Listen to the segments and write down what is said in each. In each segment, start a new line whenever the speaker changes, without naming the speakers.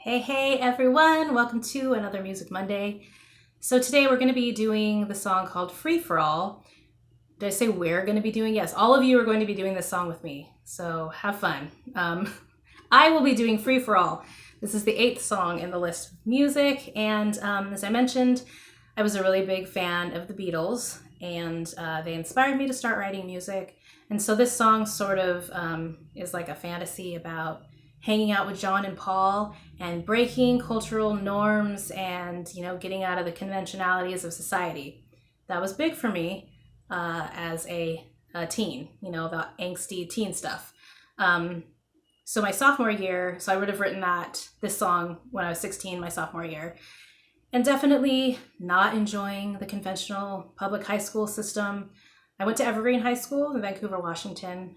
Hey everyone, welcome to another Music Monday. So today we're going to be doing the song called Freeforall. Did I say we're going to be doing? Yes, all of you are going to be doing this song with me, so have fun. I will be doing Freeforall. This is the 8th song in the list of music, and as I mentioned, I was a really big fan of the Beatles, and they inspired me to start writing music. And so this song sort of is like a fantasy about hanging out with John and Paul and breaking cultural norms and, getting out of the conventionalities of society. That was big for me as a teen, the angsty teen stuff. So my sophomore year, so I would have written this song when I was 16, my sophomore year, and definitely not enjoying the conventional public high school system. I went to Evergreen High School in Vancouver, Washington,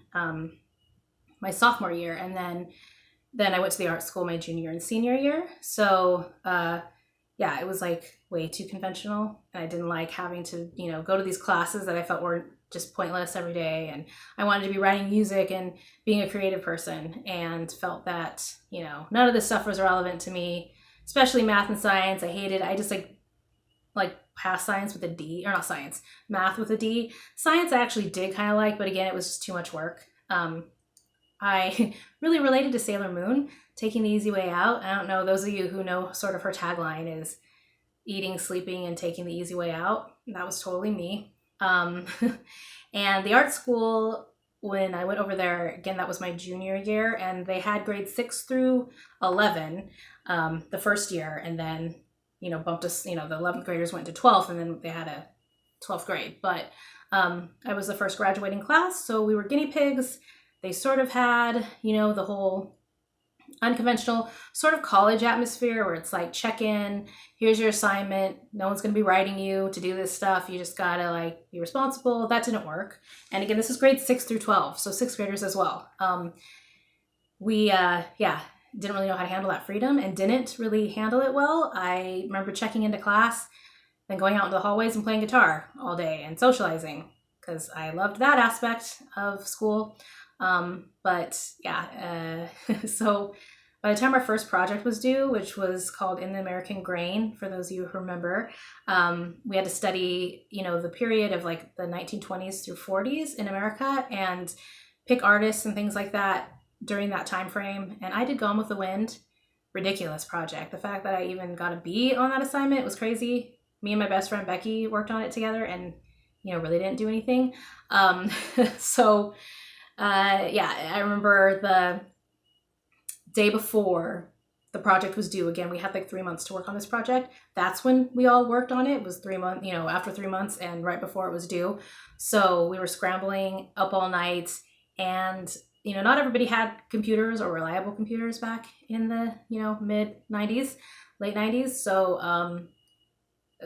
my sophomore year, and then I went to the art school my junior and senior year. So it was like way too conventional, and I didn't like having to, go to these classes that I felt were just pointless every day. And I wanted to be writing music and being a creative person, and felt that, none of this stuff was relevant to me, especially math and science. I just like past science with a D, or not science, math with a D. Science I actually did kind of like, but again, it was just too much work. I really related to Sailor Moon, taking the easy way out. I don't know, those of you who know sort of her tagline is eating, sleeping, and taking the easy way out. That was totally me. And the art school, when I went over there, again, that was my junior year, and they had grades 6 through 11 the first year, and then, bumped us, the 11th graders went to 12th, and then they had a 12th grade. But I was the first graduating class, so we were guinea pigs. They sort of had, the whole unconventional sort of college atmosphere where it's like, check in, here's your assignment. No one's going to be writing you to do this stuff. You just got to be responsible. That didn't work. And again, this is grades 6 through 12. So 6th graders as well. We didn't really know how to handle that freedom and didn't really handle it well. I remember checking into class, then going out into the hallways and playing guitar all day and socializing, because I loved that aspect of school. So by the time our first project was due, which was called In the American Grain, for those of you who remember, we had to study, the period of like the 1920s through 40s in America and pick artists and things like that during that time frame. And I did Gone with the Wind. Ridiculous project. The fact that I even got a B on that assignment was crazy. Me and my best friend Becky worked on it together and, really didn't do anything. I remember the day before the project was due. Again, we had like 3 months to work on this project. That's when we all worked on it. It was 3 months, after 3 months and right before it was due. So we were scrambling up all night, and, not everybody had computers or reliable computers back in the, mid 90s, late 90s. So,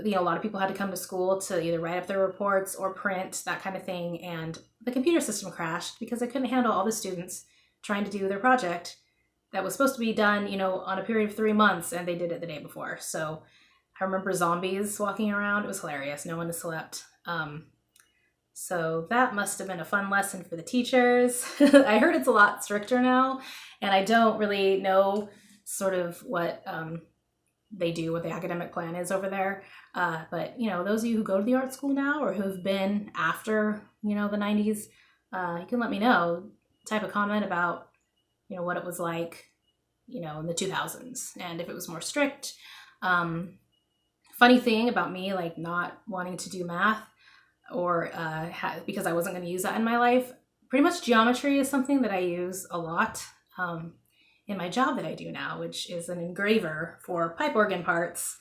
a lot of people had to come to school to either write up their reports or print, that kind of thing. And the computer system crashed because I couldn't handle all the students trying to do their project that was supposed to be done, on a period of 3 months, and they did it the day before. So I remember zombies walking around. It was hilarious. No one had slept. So that must have been a fun lesson for the teachers. I heard it's a lot stricter now, and I don't really know sort of what they do, what the academic plan is over there. But, those of you who go to the art school now or who've been after, the 90s, you can let me know, type a comment about, what it was like, in the 2000s, and if it was more strict. Funny thing about me, like not wanting to do math or because I wasn't going to use that in my life, pretty much geometry is something that I use a lot in my job that I do now, which is an engraver for pipe organ parts.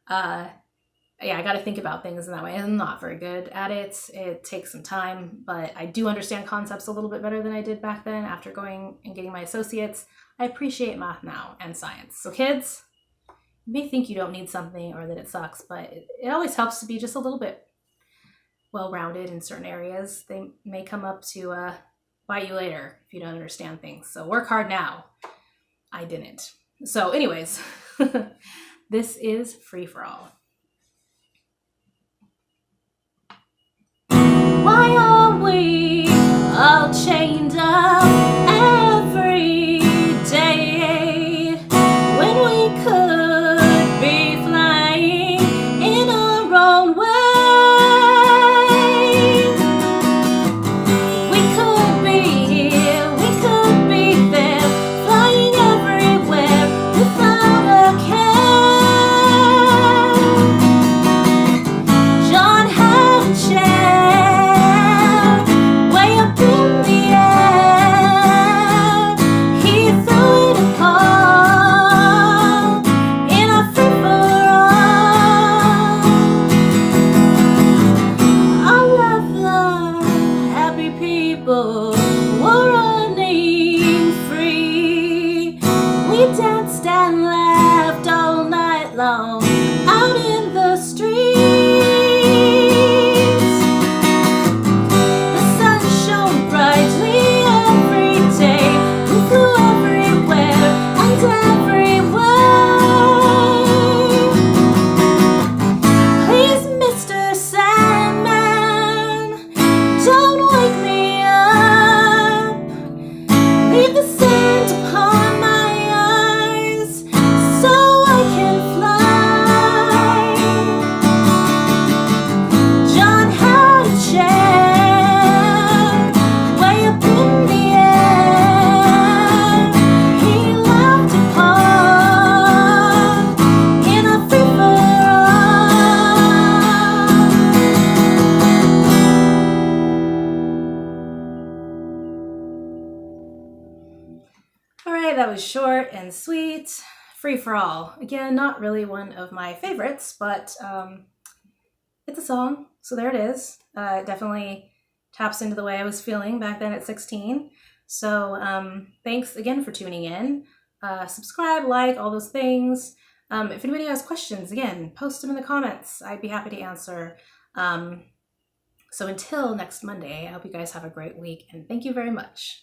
I got to think about things in that way. I'm not very good at it. It takes some time, but I do understand concepts a little bit better than I did back then after going and getting my associates. I appreciate math now and science. So kids, you may think you don't need something or that it sucks, but it always helps to be just a little bit well-rounded in certain areas. They may come up to bite you later if you don't understand things. So work hard now. I didn't. So anyways, this is Freeforall. Why are we all chained up every day when we and laughed all night long out in the streets. The sun shone brightly every day. We flew everywhere and everywhere. Please, Mr. Sandman, don't wake me up. Leave the sand upon my eyes so I can fly. John had a chair way up in the air. He laughed upon in a free-for-all. All right, that was short and sweet. Free for All. Again, not really one of my favorites, but it's a song, so there it is. It definitely taps into the way I was feeling back then at 16. So thanks again for tuning in. Subscribe, like, all those things. If anybody has questions, again, post them in the comments. I'd be happy to answer. So until next Monday, I hope you guys have a great week, and thank you very much.